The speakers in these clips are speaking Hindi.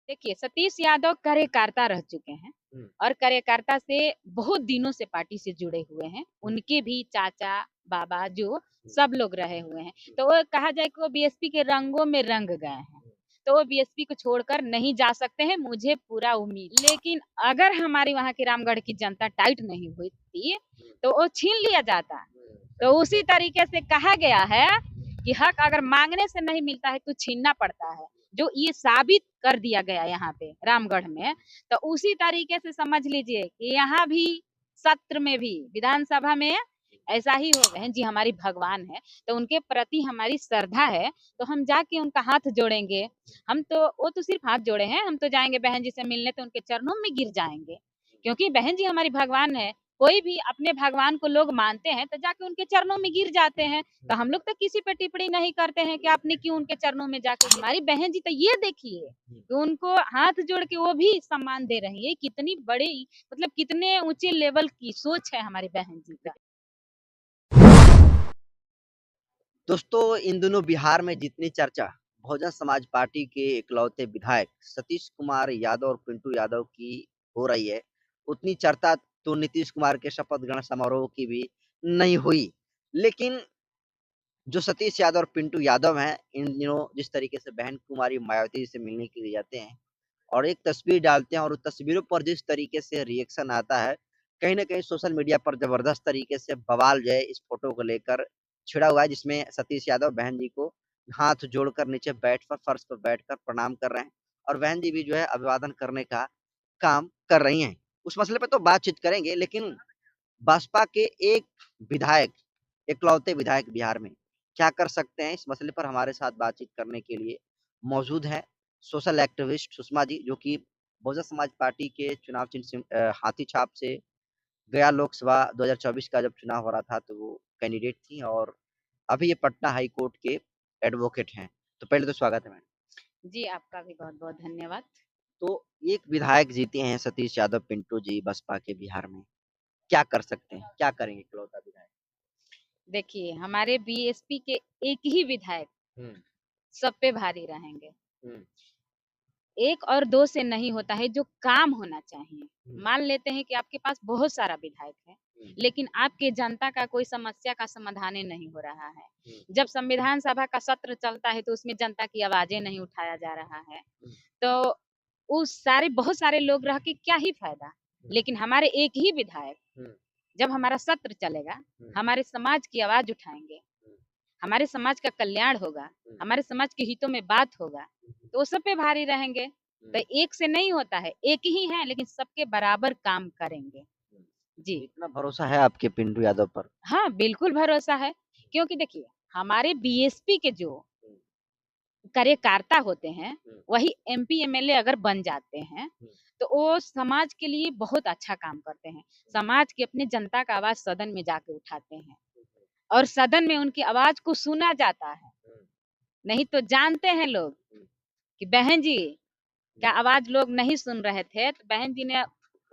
देखिए, सतीश यादव कार्यकर्ता रह चुके हैं हुँ, और कार्यकर्ता से बहुत दिनों से पार्टी से जुड़े हुए हैं। हुँ, उनके भी चाचा, बाबा जो हुँ, सब लोग रहे हुए हैं। हुँ, तो वो कहा जाए कि वो बीएसपी के रंगों में रंग गए हैं। हुँ, तो वो बीएसपी को छोड़कर नहीं जा सकते हैं, मुझे पूरा उम्मीद। लेकिन अगर हमारी वहाँ की रामगढ़ की जनता टाइट नहीं हुई थी, हुँ, तो वो छीन लिया जाता। हुँ, तो उसी तरीके से कहा गया है कि हक अगर मांगने से नहीं मिलता है तो छीनना पड़ता है, जो ये साबित कर दिया गया यहाँ पे रामगढ़ में। तो उसी तरीके से समझ लीजिए कि यहाँ भी सत्र में भी विधानसभा में ऐसा ही हो। बहन जी हमारी भगवान है, तो उनके प्रति हमारी श्रद्धा है, तो हम जाके उनका हाथ जोड़ेंगे। हम तो वो तो सिर्फ हाथ जोड़े हैं, हम तो जाएंगे बहन जी से मिलने, तो उनके चरणों में गिर जाएंगे, क्योंकि बहन जी हमारी भगवान है। कोई भी अपने भगवान को लोग मानते हैं तो जाके उनके चरणों में गिर जाते हैं। तो हम लोग तो किसी पे टिप्पणी नहीं करते हैं कि आपने क्यों उनके चरणों में जाके हमारी बहन जी तो ये देखिए हुँ। कि उनको हाथ जोड़ के वो भी सम्मान दे रही है। कितनी बड़ी मतलब कितने ऊंचे लेवल की सोच है हमारी बहन जी का। दोस्तों, इन दिनों बिहार में जितनी चर्चा बहुजन समाज पार्टी के इकलौते विधायक सतीश कुमार यादव और पिंटू यादव की हो रही है, उतनी चर्चा तो नीतीश कुमार के शपथ ग्रहण समारोह की भी नहीं हुई। लेकिन जो सतीश यादव और पिंटू यादव हैं, इन दिनों जिस तरीके से बहन कुमारी मायावती से मिलने के लिए जाते हैं और एक तस्वीर डालते हैं और उस तस्वीरों पर जिस तरीके से रिएक्शन आता है, कहीं न कहीं सोशल मीडिया पर ज़बरदस्त तरीके से बवाल जो है इस फ़ोटो को लेकर छिड़ा हुआ है, जिसमें सतीश यादव बहन जी को हाथ जोड़कर नीचे बैठकर फर्श पर बैठकर प्रणाम कर रहे हैं और बहन जी भी जो है अभिवादन करने का काम कर रही हैं। उस मसले पे तो बातचीत करेंगे, लेकिन बसपा के एक विधायक, इकलौते विधायक बिहार में, क्या कर सकते हैं? इस मसले पर हमारे साथ बातचीत करने के लिए मौजूद हैं सोशल एक्टिविस्ट सुषमा जी, जो कि बहुजन समाज पार्टी के चुनाव चिन्ह से हाथी छाप से गया लोकसभा 2024 का जब चुनाव हो रहा था, तो वो कैंडिडेट थी और अभी ये पटना हाई कोर्ट के एडवोकेट हैं। तो पहले तो स्वागत है मैम। जी आपका भी बहुत बहुत धन्यवाद। तो एक विधायक जीते हैं सतीश यादव पिंटू जी बसपा के बिहार में, क्या कर सकते हैं? क्या करेंगे इकलौता विधायक? देखिए हमारे बीएसपी के एक ही विधायक हुँ, सब पे भारी रहेंगे। हुँ, एक और दो से नहीं होता है, जो काम होना चाहिए। हुँ, मान लेते हैं कि आपके पास बहुत सारा विधायक है, हुँ, लेकिन आपके जनता का कोई समस्या का समाधान ही नहीं हो रहा है। हुँ, जब संविधान सभा का सत्र चलता है तो उसमें जनता की आवाजें नहीं उठाया जा रहा है। हुँ, तो उस सारे बहुत सारे लोग रह के क्या ही फायदा। हुँ, लेकिन हमारे एक ही विधायक हुँ, जब हमारा सत्र चलेगा, हुँ, हमारे समाज की आवाज उठाएंगे, हुँ, हमारे समाज का कल्याण होगा, हुँ, हमारे समाज के हितों में बात होगा, हुँ, तो वो सब पे भारी रहेंगे। तो हुँ, एक से नहीं होता है, एक ही है लेकिन सबके बराबर काम करेंगे। हुँ। जी। इतना भरोसा है आपके पिंटू यादव पर? हाँ, बिल्कुल भरोसा है, क्योंकि देखिए हमारे बीएसपी के जो हुँ, कार्यकर्ता होते हैं, हुँ, वही एमपी एमएलए अगर बन जाते हैं, हुँ, तो वो समाज के लिए बहुत अच्छा काम करते हैं। समाज की अपनी जनता का आवाज़ सदन में जाके उठाते हैं हुँ, और सदन में उनकी आवाज़ को सुना जाता है। हुँ, नहीं तो जानते हैं लोग हुँ, कि बहन जी हुँ, का आवाज़ लोग नहीं सुन रहे थे, तो बहन जी ने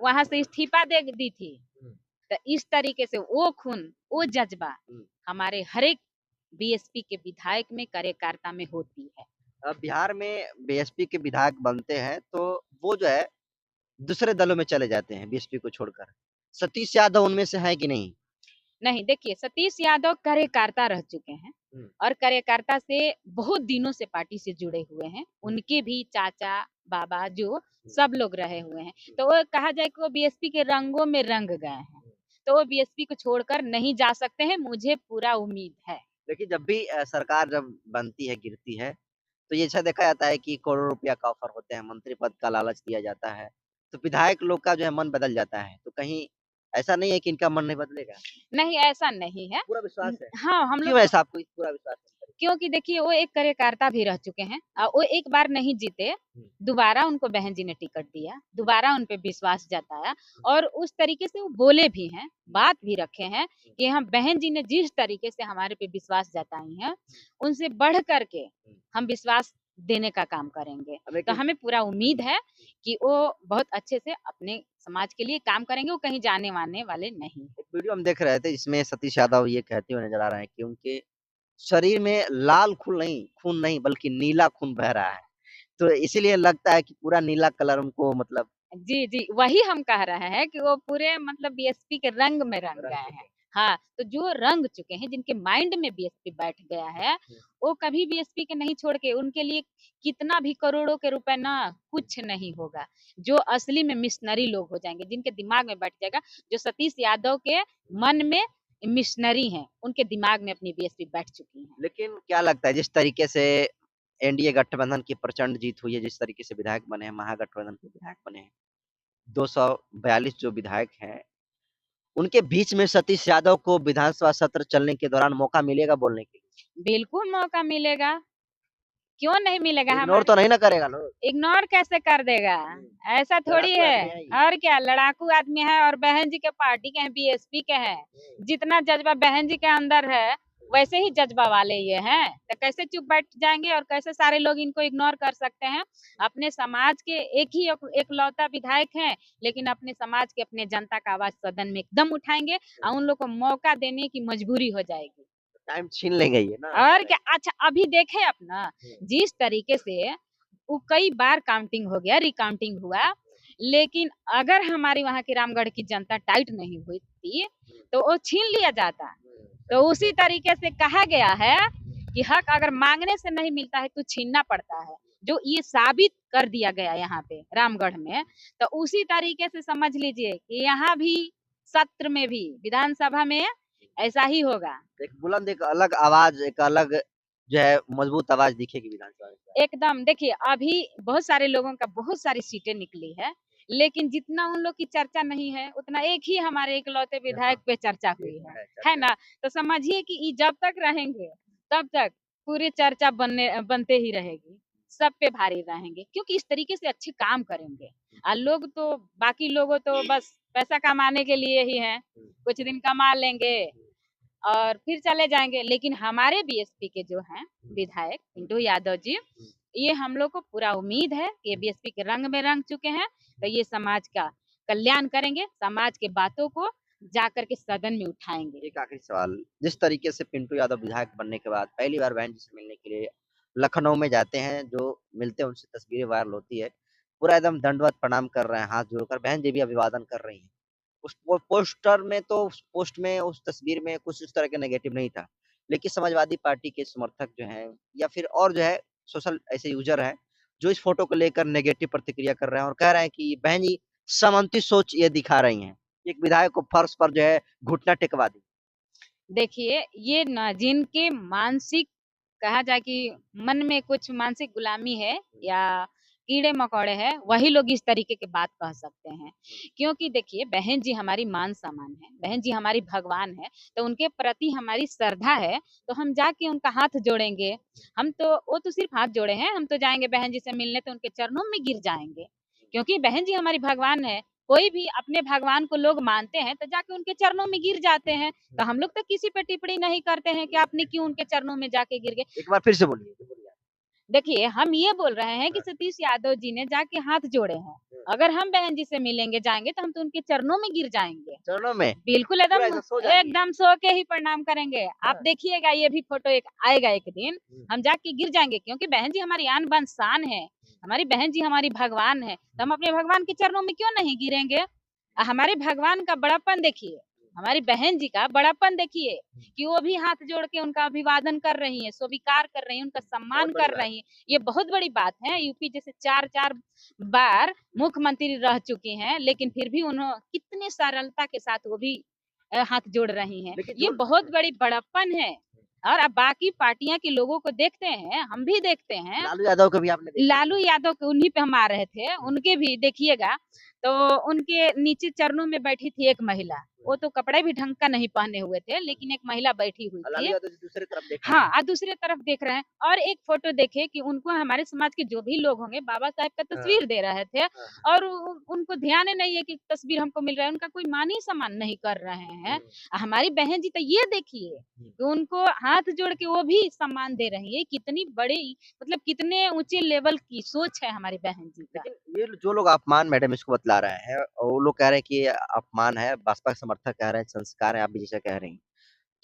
वहाँ से इस्तीफ़ा दे दी थी। हुँ, तो इस तरीके से वो खून, वो जज़्बा हुँ। हमारे हर एक बीएसपी के विधायक में, कार्यकर्ता में होती है। बिहार में बीएसपी के विधायक बनते हैं, तो वो जो है दूसरे दलों में चले जाते हैं बीएसपी को छोड़कर। सतीश यादव उनमें से हैं कि नहीं? नहीं, देखिए सतीश यादव कार्यकर्ता रह चुके हैं हुँ, और कार्यकर्ता से बहुत दिनों से पार्टी से जुड़े हुए हैं। हुँ, उनके भी चाचा, बाबा जो हुँ, सब लोग रहे हुए हैं। हुँ, तो वो कहा जाए कि वो बीएसपी के रंगों में रंग गए हैं। हुँ। तो वो बीएसपी को छोड़कर नहीं जा सकते हैं, मुझे पूरा उम्मीद है। देखिए, जब भी सरकार जब बनती है, गिरती है, तो ये अच्छा देखा जाता है कि करोड़ों रुपया का ऑफ़र होते हैं, मंत्री पद का लालच दिया जाता है, तो विधायक लोग का जो है मन बदल जाता है। तो कहीं ऐसा नहीं है कि इनका मन नहीं बदलेगा? नहीं, ऐसा नहीं है। पूरा विश्वास है? हाँ, हम लोग क्यों को ऐसा आपको पूरा विश्वास है उन पर? क्योंकि देखिए वो एक कार्यकर्ता भी रह चुके हैं। हुँ, वो एक बार नहीं जीते, हुँ, दोबारा उनको बहन जी ने टिकट दिया, हुँ, दोबारा उन पे विश्वास जताया हुँ, और उस तरीके से वो बोले भी हैं, हुँ, बात भी रखे हैं हुँ, कि हम बहन जी ने जिस तरीके से हमारे पे विश्वास जताई हैं, हुँ, उनसे बढ़ कर के हुँ। हम विश्वास देने का काम करेंगे। अब तो लेकिन हमें पूरा उम्मीद है कि वो बहुत अच्छे से अपने समाज के लिए काम करेंगे, वो कहीं जाने-वाने वाले नहीं हैं। एक वीडियो हम देख रहे थे जिसमें सतीश यादव ये कहते हुए नज़र आ रहे हैं कि उनके शरीर में लाल खून नहीं बल्कि नीला खून बह रहा है। तो इसीलिए लगता है कि पूरा नीला कलर उनको मतलब जी, जी, वही हम कह रहे हैं कि वो पूरे मतलब बीएसपी के रंग में रंग गए हैं। हाँ, तो जो रंग चुके हैं, जिनके माइंड में बीएसपी बैठ गया है, वो कभी बीएसपी के नहीं छोड़ के उनके लिए कितना भी करोड़ों के रुपए ना कुछ नहीं होगा। जो असली में मिशनरी लोग हो जाएँगे, जिनके दिमाग में बैठ जाएगा, जो सतीश यादव के मन में मिशनरी हैं, उनके दिमाग में अपनी बीएसपी बैठ चुकी है। लेकिन क्या लगता है जिस तरीके से एनडीए गठबंधन की प्रचंड जीत हुई है, जिस तरीके से विधायक बने हैं, महागठबंधन के विधायक बने हैं, 242 जो विधायक हैं, उनके बीच में सतीश यादव को विधानसभा सत्र चलने के दौरान मौका मिलेगा बोलने के लिए? बिल्कुल मौका मिलेगा, क्यों नहीं मिलेगा इग्नोर हमारे तो नहीं ना करेगा लोग? इग्नोर कैसे कर देगा? ऐसा थोड़ी लड़ाकू है। आदमी है ये। और क्या लड़ाकू आदमी है और बहन जी के पार्टी के हैं, बीएसपी के हैं। जितना जज्बा बहन जी के अंदर है, वैसे ही जज्बा वाले ये हैं। तो कैसे चुप बैठ जाएँगे और कैसे सारे लोग इनको इग्नोर कर सकते हैं? अपने समाज के एक ही एकलौता विधायक हैं, लेकिन अपने समाज के, अपने जनता का आवाज़ सदन में एकदम उठाएँगे और उन लोग को मौका देने की मजबूरी हो जाएगी। टाइम छीन लेंगे ये ना? और क्या अच्छा अभी देखे आप ना जिस तरीके से वो कई बार काउंटिंग हो गया, रिकाउंटिंग हुआ, लेकिन अगर हमारी वहाँ की रामगढ़ की जनता टाइट नहीं हुई थी, तो वो छीन लिया जाता। तो उसी तरीके से कहा गया है कि हक अगर मांगने से नहीं मिलता है तो छीनना पड़ता है। जो ये साबित कर दिया गया यहाँ पे रामगढ़ में, तो उसी तरीके से समझ लीजिए कि यहाँ भी सत्र में भी विधानसभा में ऐसा ही होगा। एक बुलंद एक अलग आवाज़, एक अलग जो है मजबूत आवाज़ दिखेगी विधानसभा में। एकदम देखिए अभी बहुत सारे लोगों का बहुत सारी सीटें निकली है, लेकिन जितना उन लोग की चर्चा नहीं है, उतना एक ही हमारे इकलौते विधायक पे चर्चा हुई है ना? तो समझिए कि ये जब तक रहेंगे, तब तक पूरी चर्चा बनते ही रहेगी, सब पे भारी रहेंगे क्योंकि इस तरीके से अच्छे काम करेंगे। लोग तो बाकी लोगों तो बस पैसा कमाने के लिए ही हैं, कुछ दिन कमा लेंगे और फिर चले जाएँगे। लेकिन हमारे बीएसपी के जो हैं विधायक पिंटू यादव जी, ये हम लोग को पूरा उम्मीद है कि ये बीएसपी के रंग में रंग चुके हैं, तो ये समाज का कल्याण करेंगे, समाज के बातों को जाकर के सदन में उठाएँगे। एक आखिरी सवाल, जिस तरीके से पिंटू यादव विधायक बनने के बाद पहली बार बहन जी से मिलने के लिए लखनऊ में जाते हैं, जो मिलते हैं उनसे तस्वीरें वायरल होती है, पूरा एकदम दंडवत प्रणाम कर रहे हैं, हाथ जोड़कर बहन जी भी अभिवादन कर रही हैं। उस पोस्टर में तो उस पोस्ट में उस तस्वीर में कुछ उस तरह के नेगेटिव नहीं था। लेकिन समाजवादी पार्टी के समर्थक जो हैं या फिर और जो है सोशल ऐसे यूज़र हैं, जो इस फ़ोटो को लेकर नेगेटिव प्रतिक्रिया कर रहे हैं और कह रहे हैं कि बहन जी सामंती सोच ये दिखा रही हैं। एक विधायक को फर्श पर जो है घुटना टेकवा दी। देखिए, ये ना जिनके मानसिक कहा जाए कि मन में कुछ मानसिक गुलामी है या कीड़े-मकोड़े हैं, वही लोग इस तरीके की बात कह सकते हैं। क्योंकि देखिए, बहन जी हमारी मान-सम्मान है, बहन जी हमारी भगवान है, तो उनके प्रति हमारी श्रद्धा है, तो हम जाके उनका हाथ जोड़ेंगे। हम तो वो तो सिर्फ़ हाथ जोड़े हैं, हम तो जाएँगे बहन जी से मिलने तो उनके चरणों में गिर जाएँगे। क्योंकि बहन जी हमारी भगवान है, कोई भी अपने भगवान को लोग मानते हैं, तो जाके उनके चरणों में गिर जाते हैं। तो हम लोग तो किसी पे टिप्पणी नहीं करते हैं कि आपने क्यों उनके चरणों में जाके गिर गए। एक बार फिर से बोलिए, जो बोलिए आप। देखिए, हम ये बोल रहे हैं कि सतीश यादव जी ने जाके हाथ जोड़े हैं। अगर हम बहन जी से मिलेंगे, जाएँगे तो हम तो उनके चरणों में गिर जाएँगे। चरणों में बिल्कुल पूरा ऐसा सो जाएँगी? एकदम सो के ही प्रणाम करेंगे। आप हाँ। देखिएगा ये भी फ़ोटो एक आएगा एक दिन, हम जाके गिर जाएँगे क्योंकि बहन जी हमारी आन-बान शान है। हमारी बहन जी हमारी भगवान है, तो हम अपने भगवान के चरणों में क्यों नहीं गिरेंगे? हमारे भगवान का बड़ापन देखिए, हमारी बहन जी का बड़ापन देखिए कि वो भी हाथ जोड़ के उनका अभिवादन कर रही हैं, स्वीकार कर रही हैं, उनका सम्मान बहुत बड़ी कर बात। रही हैं। ये बहुत बड़ी बात है, यूपी जैसे 4-4 बार मुख्यमंत्री रह चुकी हैं, लेकिन फिर भी कितनी सरलता के साथ वो भी हाथ जोड़ रही हैं। लेकिन ये जो बहुत बड़ी बड़प्पन है और अब बाकी पार्टियाँ के लोगों को देखते हैं, हम भी देखते हैं। लालू यादव को भी आपने देखा? लालू यादव के उन्हीं पे हम आ रहे थे, उनके भी देखिएगा, तो उनके नीचे चरणों में बैठी थी एक महिला। वो तो कपड़े भी ढंग का नहीं पहने हुए थे, लेकिन एक महिला बैठी हुई लालू थी। यादव जी दूसरी तरफ देखा। हाँ, दूसरी तरफ देख रहे हैं और एक फ़ोटो देखिए कि उनको हमारे समाज के जो भी लोग होंगे, बाबा साहेब का हाँ, तस्वीर दे रहे थे हाँ, और उनको ध्यान ही नहीं है कि तस्वीर हमको मिल रहा है, उनका कोई मान ही सम्मान नहीं कर रहे हैं। हमारी बहन जी तो ये देखिए कि उनको हाथ जोड़ के वो भी सम्मान दे रही है, कितनी बड़ी मतलब कितने ऊँचे लेवल की सोच है हमारी बहन जी का। लेकिन ये जो लोग अपमान मैडम इसको बतला रहे हैं और वो लोग कह रहे हैं कि ये अपमान है, बसपा के समर्थक कह रहे हैं, संस्कार है, आप भी जैसा कह रही हैं।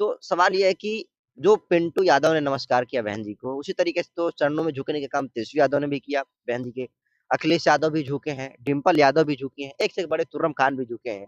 तो सवाल ये है कि जो पिंटू यादव ने नमस्कार किया बहन जी को, उसी तरीके से तो चरणों में झुकने का काम तेजस्वी यादव ने भी किया बहन जी के। अखिलेश यादव भी झुके हैं, डिम्पल यादव भी झुकी हैं, एक से एक बड़े तुर्रम खान भी झुके हैं।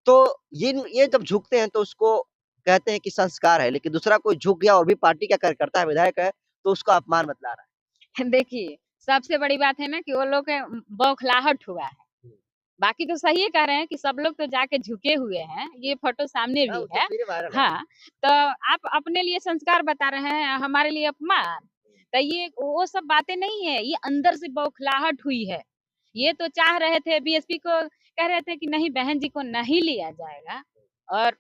तो ये जब झुकते हैं तो उसको कहते हैं कि संस्कार है, लेकिन दूसरा कोई झुक गया और भी पार्टी का कार्यकर्ता है, विधायक है, तो उसको अपमान बतला रहा देखिए, सबसे बड़ी बात है ना कि वो लोग के बौखलाहट हुआ है। है। बाकी तो सही कह रहे हैं कि सब लोग तो जाके झुके हुए हैं, ये फोटो सामने हाँ, भी वो है। तस्वीरें वायरल है। हाँ, तो आप अपने लिए संस्कार बता रहे हैं, हमारे लिए अपमान। तो ये वो सब बातें नहीं है, ये अंदर से बौखलाहट हुई है। ये तो चाह रहे थे बीएसपी को, कह रहे थे कि नहीं बहन जी को नहीं लिया जाएगा, और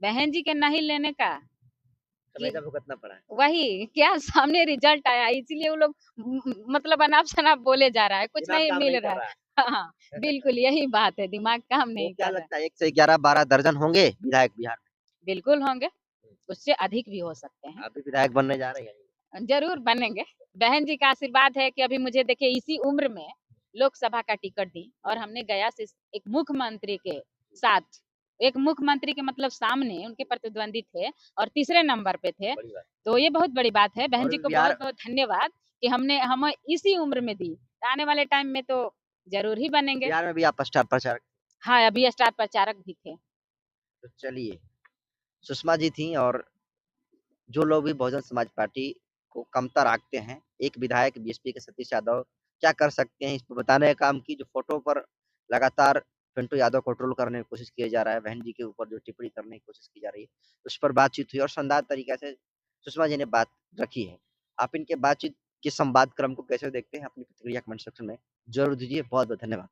बहन जी के नहीं लेने का समय कि का भुगतना पड़ा है। वही क्या सामने रिजल्ट आया, इसीलिए वो लोग मतलब अनाप-शनाप बोले जा रहा है, कुछ दिमाग नहीं काम मिल नहीं रहा कर है। रहा है। हाँ, बिल्कुल यही बात है, दिमाग काम तो नहीं क्या कर रहा है। लगता है 1 से 11 12 दर्जन होंगे विधायक बिहार बिल्कुल होंगे, में? उससे अधिक भी हो सकते हैं। आप भी विधायक बनने जा रहे हैं? ज़रूर बनेंगे। बहन जी का आशीर्वाद है कि अभी मुझे देखिए इसी उम्र में लोकसभा का टिकट दी, और हमने गया से एक मुख्यमंत्री के साथ, एक मुख्यमंत्री के मतलब सामने उनके प्रतिद्वंदी थे और तीसरे नंबर पे थे। बड़ी बात। तो ये बहुत बड़ी बात है। बहन और जी भी को बिहार बहुत-बहुत धन्यवाद कि हमने हमें इसी उम्र में दी। आने वाले टाइम में तो ज़रूर ही बनेंगे। बिहार में भी आप स्टार प्रचारक। हाँ, अभी स्टार प्रचारक भी थे। तो चलिए, सुषमा जी थी और जो लोग भी बहुजन समाज पार्टी को कमतर आंकते हैं, एक विधायक बीएसपी के सतीश यादव क्या कर सकते हैं, इसको बताने का काम की। जो फोटो पर लगातार पिंटू यादव को ट्रोल करने की कोशिश किया जा रहा है, बहन जी के ऊपर जो टिप्पणी करने की कोशिश की जा रही है, उस पर बातचीत हुई और शानदार तरीके से सुषमा जी ने बात रखी है। आप इनके बातचीत के संवाद क्रम को कैसे देखते हैं, अपनी प्रतिक्रिया कमेंट सेक्शन में जरूर दीजिए। बहुत बहुत धन्यवाद।